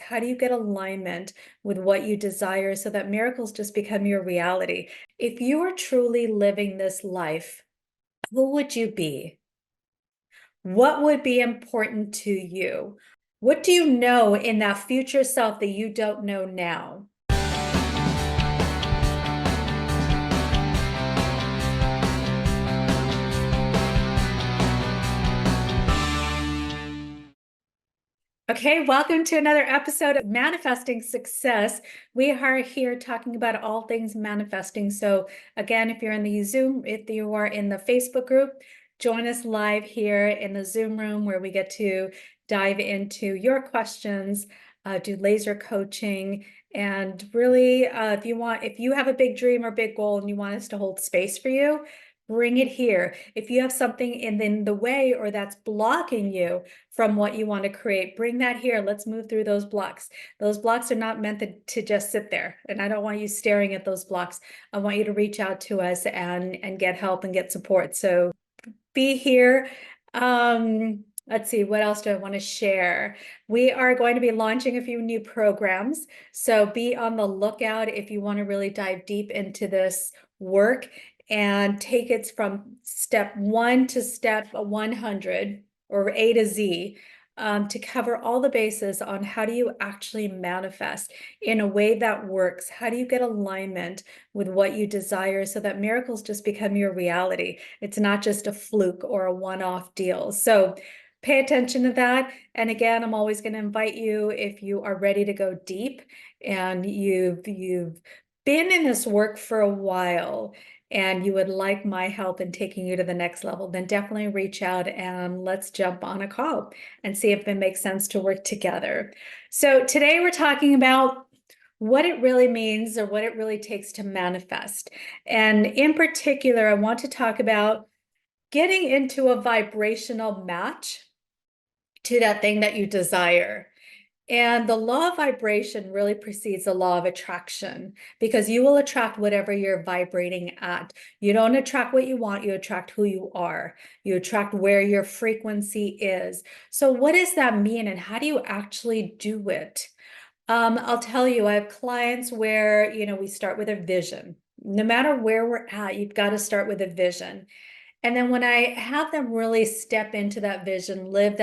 How do you get alignment with what you desire so that miracles just become your reality? If you were truly living this life, who would you be? What would be important to you? What do you know in that future self that you don't know now? Okay, welcome to another episode of Manifesting Success. We are here talking about all things manifesting. So again, if you're in the Zoom, if you are in the Facebook group, join us live here in the Zoom room where we get to dive into your questions, do laser coaching, and really, if you have a big dream or big goal and you want us to hold space for you, bring it here. If you have something in the way or that's blocking you from what you want to create, bring that here. Let's move through those blocks. Those blocks are not meant to just sit there. And I don't want you staring at those blocks. I want you to reach out to us and get help and get support. So be here. Let's see, what else do I want to share? We are going to be launching a few new programs. So be on the lookout if you want to really dive deep into this work and take it from step 1 to step 100 or A to Z, to cover all the bases on how do you actually manifest in a way that works? How do you get alignment with what you desire so that miracles just become your reality? It's not just a fluke or a one-off deal. So pay attention to that. And again, I'm always going to invite you, if you are ready to go deep and you've been in this work for a while and you would like my help in taking you to the next level, then definitely reach out and let's jump on a call and see if it makes sense to work together. So today we're talking about what it really means or what it really takes to manifest. And in particular, I want to talk about getting into a vibrational match to that thing that you desire. And the law of vibration really precedes the law of attraction, because you will attract whatever you're vibrating at. You don't attract what you want, you attract who you are. You attract where your frequency is. So what does that mean and how do you actually do it? I'll tell you, I have clients where, we start with a vision. No matter where we're at, you've got to start with a vision. And then when I have them really step into that vision, live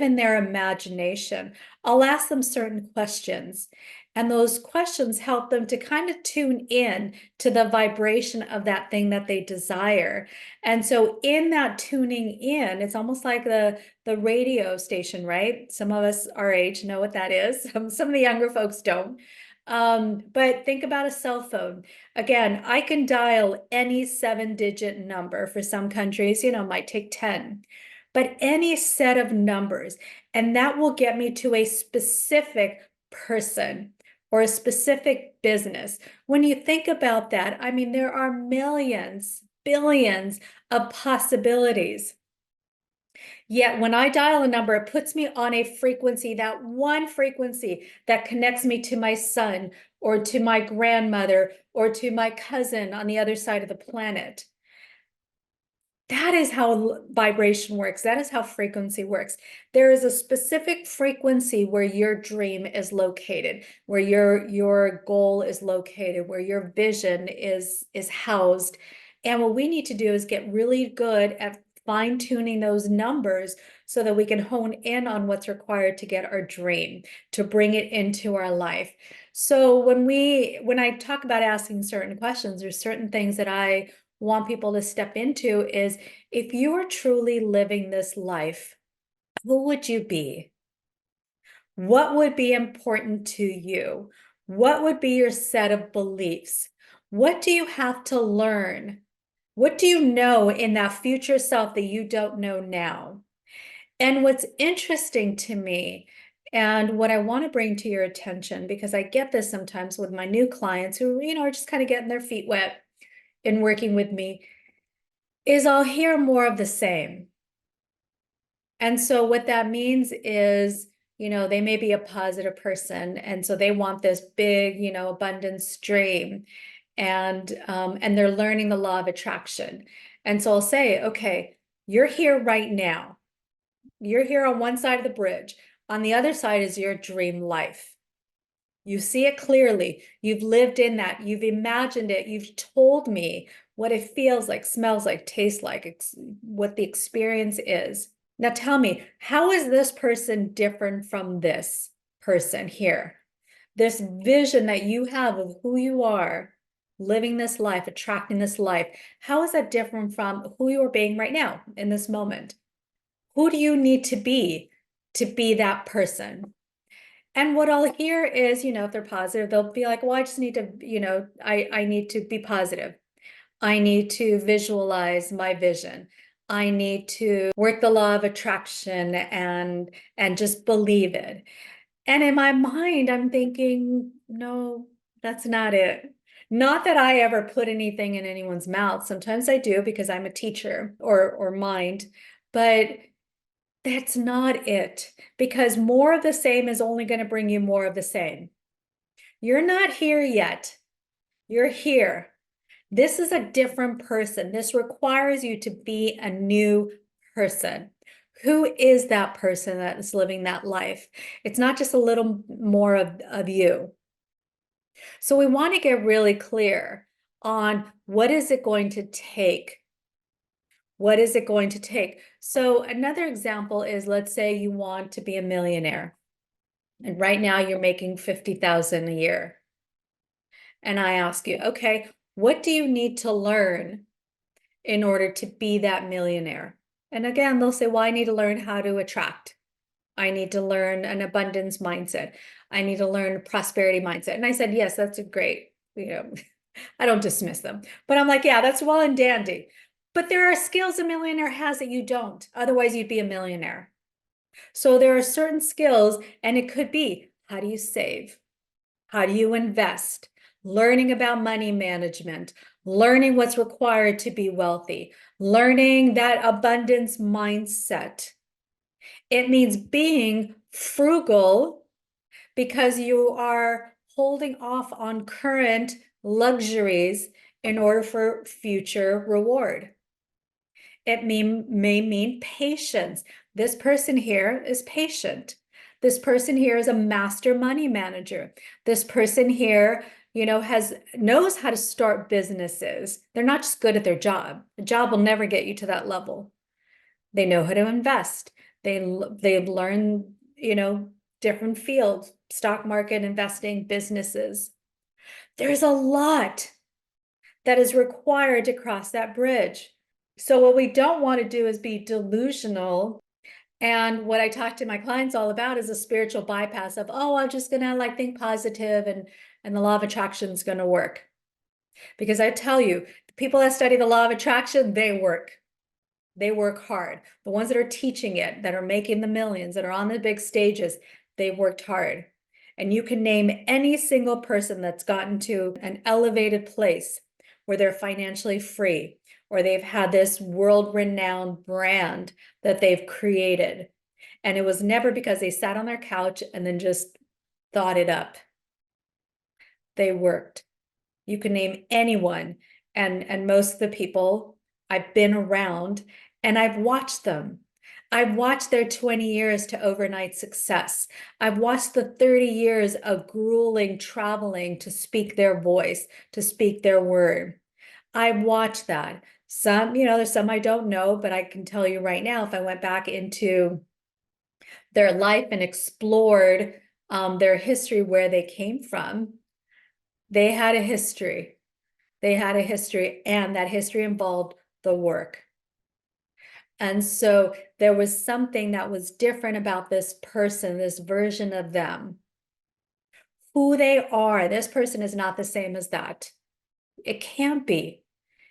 in their imagination, I'll ask them certain questions. And those questions help them to kind of tune in to the vibration of that thing that they desire. And so in that tuning in, it's almost like the radio station, right? Some of us our age know what that is. Some of the younger folks don't. But think about a cell phone. Again, I can dial any 7-digit number. For some countries, might take 10, but any set of numbers, and that will get me to a specific person or a specific business. When you think about that, I mean, there are millions, billions of possibilities. Yet when I dial a number, it puts me on a frequency, that one frequency that connects me to my son or to my grandmother or to my cousin on the other side of the planet. That is how vibration works. That is how frequency works. There is a specific frequency where your dream is located, where your goal is located, where your vision is housed. And what we need to do is get really good at fine-tuning those numbers so that we can hone in on what's required to get our dream, to bring it into our life. So when I talk about asking certain questions, there's certain things that I want people to step into is, if you are truly living this life, who would you be? What would be important to you? What would be your set of beliefs? What do you have to learn? What do you know in that future self that you don't know now? And what's interesting to me, and what I want to bring to your attention, because I get this sometimes with my new clients who, are just kind of getting their feet wet in working with me, is I'll hear more of the same. And so what that means is, they may be a positive person, and so they want this big, abundance stream, and they're learning the law of attraction. And so I'll say, okay, you're here right now. You're here on one side of the bridge. On the other side is your dream life. You see it clearly. You've lived in that. You've imagined it. You've told me what it feels like, smells like, tastes like, what the experience is. Now tell me, how is this person different from this person here? This vision that you have of who you are, living this life, attracting this life, how is that different from who you are being right now in this moment? Who do you need to be that person? And what I'll hear is, if they're positive, they'll be like, well, I just need to, I need to be positive. I need to visualize my vision. I need to work the law of attraction and just believe it. And in my mind, I'm thinking, no, that's not it. Not that I ever put anything in anyone's mouth. Sometimes I do because I'm a teacher or mind, but that's not it, because more of the same is only going to bring you more of the same. You're not here yet. You're here. This is a different person. This requires you to be a new person. Who is that person that is living that life? It's not just a little more of you. So we want to get really clear on what is it going to take. What is it going to take? So another example is, let's say you want to be a millionaire, and right now you're making 50,000 a year. And I ask you, okay, what do you need to learn in order to be that millionaire? And again, they'll say, well, I need to learn how to attract. I need to learn an abundance mindset. I need to learn a prosperity mindset. And I said, yes, that's a great, I don't dismiss them, but I'm like, yeah, that's well and dandy. But there are skills a millionaire has that you don't. Otherwise, you'd be a millionaire. So there are certain skills, and it could be, how do you save? How do you invest? Learning about money management, learning what's required to be wealthy, learning that abundance mindset. It means being frugal because you are holding off on current luxuries in order for future reward. It may mean patience. This person here is patient. This person here is a master money manager. This person here, knows how to start businesses. They're not just good at their job. The job will never get you to that level. They know how to invest. They've learned, different fields, stock market, investing, businesses. There's a lot that is required to cross that bridge. So what we don't want to do is be delusional. And what I talk to my clients all about is a spiritual bypass of, oh, I'm just going to think positive and the law of attraction is going to work. Because I tell you, the people that study the law of attraction, they work. They work hard. The ones that are teaching it, that are making the millions, that are on the big stages, they've worked hard. And you can name any single person that's gotten to an elevated place where they're financially free, or they've had this world-renowned brand that they've created. And it was never because they sat on their couch and then just thought it up. They worked. You can name anyone, and most of the people I've been around and I've watched them. I've watched their 20 years to overnight success. I've watched the 30 years of grueling traveling to speak their voice, to speak their word. I've watched that. Some, there's some I don't know, but I can tell you right now, if I went back into their life and explored their history, where they came from, they had a history. They had a history, and that history involved the work. And so there was something that was different about this person, this version of them. Who they are, this person is not the same as that. It can't be.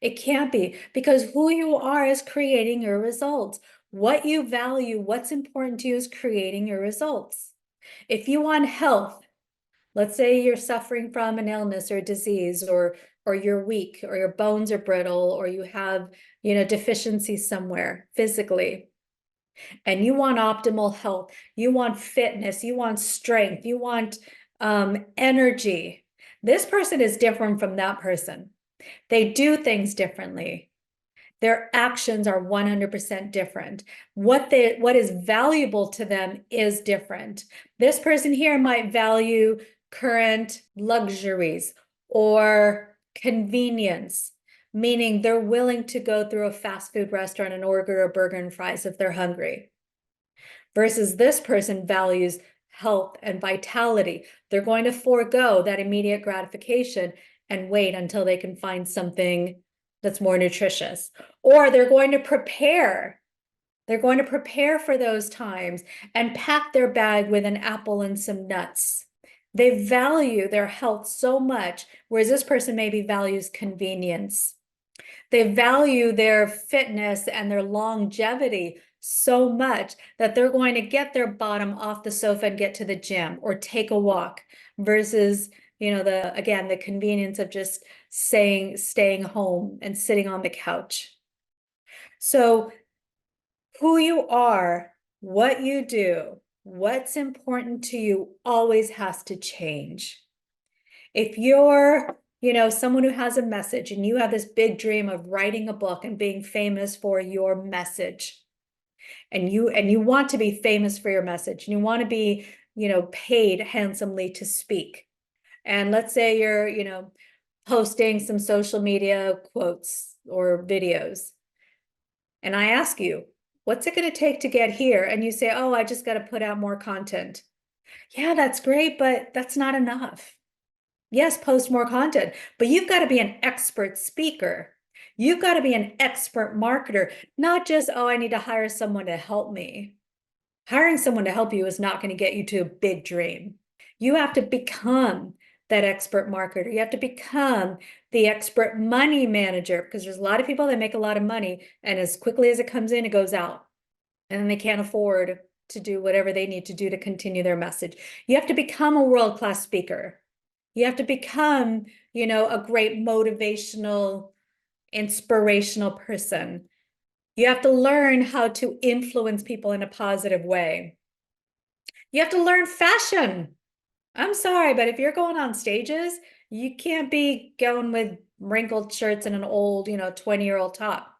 It can't be, because who you are is creating your results. What you value, what's important to you is creating your results. If you want health, let's say you're suffering from an illness or disease, or you're weak, or your bones are brittle, or you have, deficiency somewhere physically, and you want optimal health, you want fitness, you want strength, you want energy. This person is different from that person. They do things differently. Their actions are 100% different. What is valuable to them is different. This person here might value current luxuries or convenience, meaning they're willing to go through a fast food restaurant and order a burger and fries if they're hungry. Versus this person values health and vitality. They're going to forego that immediate gratification and wait until they can find something that's more nutritious. Or they're going to prepare. They're going to prepare for those times and pack their bag with an apple and some nuts. They value their health so much, whereas this person maybe values convenience. They value their fitness and their longevity so much that they're going to get their bottom off the sofa and get to the gym or take a walk versus, the convenience of just staying home and sitting on the couch. So who you are, what you do, what's important to you always has to change. If you're, someone who has a message and you have this big dream of writing a book and being famous for your message, and you want to be famous for your message, and you want to be, paid handsomely to speak. And let's say you're, posting some social media quotes or videos. And I ask you, what's it going to take to get here? And you say, oh, I just got to put out more content. Yeah, that's great, but that's not enough. Yes, post more content, but you've got to be an expert speaker. You've got to be an expert marketer, not just, oh, I need to hire someone to help me. Hiring someone to help you is not going to get you to a big dream. You have to become that expert marketer. You have to become the expert money manager, because there's a lot of people that make a lot of money, and as quickly as it comes in, it goes out. And then they can't afford to do whatever they need to do to continue their message. You have to become a world-class speaker. You have to become, a great motivational, inspirational person. You have to learn how to influence people in a positive way. You have to learn fashion. I'm sorry, but if you're going on stages, you can't be going with wrinkled shirts and an old, 20-year-old top.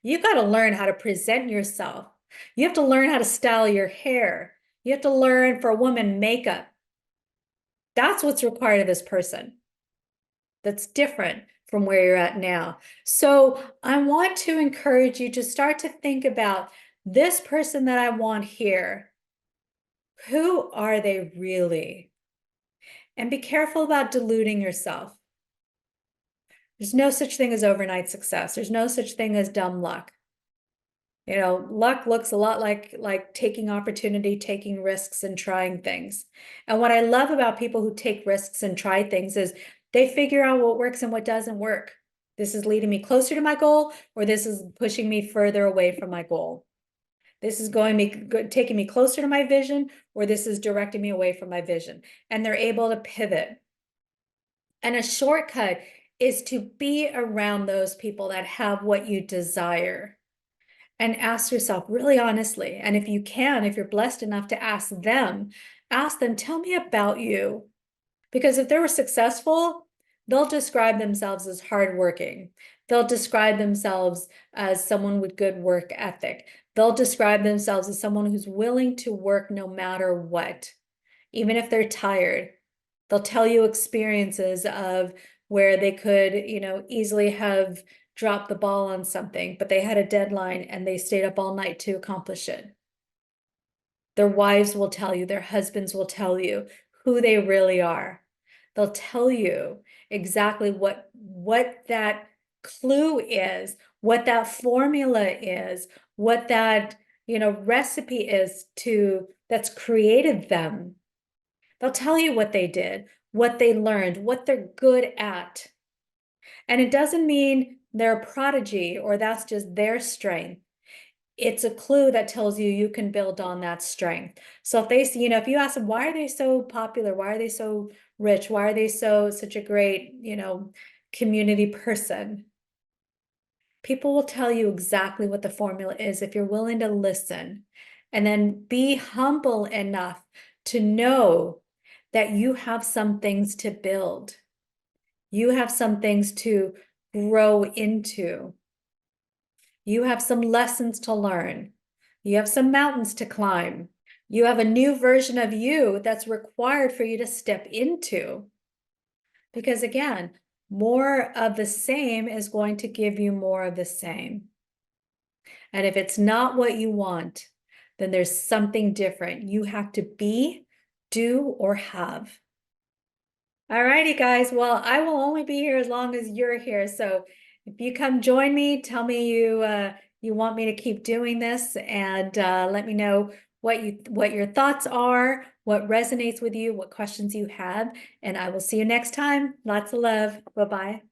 You got to learn how to present yourself. You have to learn how to style your hair. You have to learn, for a woman, makeup. That's what's required of this person. That's different from where you're at now. So I want to encourage you to start to think about this person that I want here. Who are they really? And be careful about deluding yourself. There's no such thing as overnight success. There's no such thing as dumb luck. Luck looks a lot like taking opportunity, taking risks, and trying things. And what I love about people who take risks and try things is they figure out what works and what doesn't work. This is leading me closer to my goal, or this is pushing me further away from my goal. This is taking me closer to my vision, or this is directing me away from my vision. And they're able to pivot. And a shortcut is to be around those people that have what you desire. And ask yourself really honestly, and if you're blessed enough to ask them, tell me about you. Because if they were successful, they'll describe themselves as hardworking. They'll describe themselves as someone with good work ethic. They'll describe themselves as someone who's willing to work no matter what, even if they're tired. They'll tell you experiences of where they could, easily have dropped the ball on something, but they had a deadline and they stayed up all night to accomplish it. Their wives will tell you, their husbands will tell you who they really are. They'll tell you exactly what that clue is, what that formula is, what that, recipe is that's created them. They'll tell you what they did, what they learned, what they're good at. And it doesn't mean they're a prodigy or that's just their strength. It's a clue that tells you you can build on that strength. So if they see, if you ask them, why are they so popular? Why are they so rich? Why are they such a great, community person? People will tell you exactly what the formula is if you're willing to listen, and then be humble enough to know that you have some things to build. You have some things to grow into. You have some lessons to learn. You have some mountains to climb. You have a new version of you that's required for you to step into. Because again, more of the same is going to give you more of the same. And if it's not what you want, then there's something different. You have to be, do, or have. All righty, guys. Well, I will only be here as long as you're here. So if you come join me, tell me you want me to keep doing this, and let me know what your thoughts are, what resonates with you, what questions you have, and I will see you next time. Lots of love. Bye-bye.